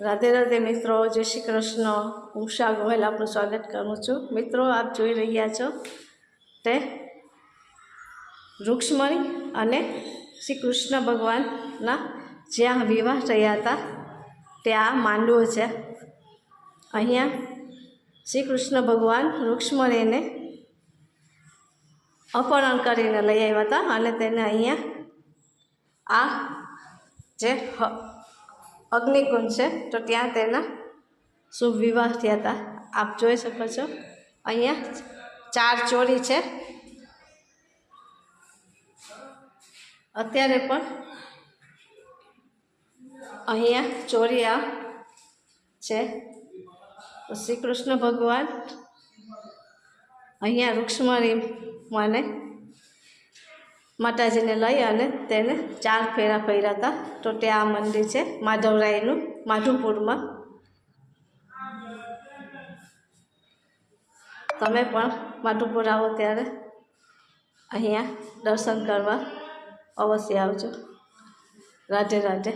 राधे राधे मित्रों, जय श्री कृष्ण। उषा गोयल आपनु स्वागत करूँ छूँ। मित्रों, आप જોઈ રહ્યા છો તે રૂક્ષ્મણી અને શ્રી કૃષ્ણ ભગવાનના જ્યાં વિવાહ થયા હતા ત્યાં માંડવો છે। અહીંયા શ્રી કૃષ્ણ ભગવાન રૂક્ષ્મણીને અપહરણ કરીને લઈ આવ્યા હતા અને તેને અહીંયા આ જે अग्निकुंड है तो त्या तेना शुभ विवाह थया था। आप जोई सको छो अहींया 4 चोरी है। अत्यारे पण अहींया चोरी आ छे। तो श्री कृष्ण भगवान अहींया रुक्ष्मणी माने माताजी ने लई अने तेने 4 फेरा फर्या था। तो त्या मंदिर है माधवरायनु माधुपुर में। तमे पण माधुपुर आवो त्यारे अहींया दर्शन करवा अवश्य आवजो। राधे राधे।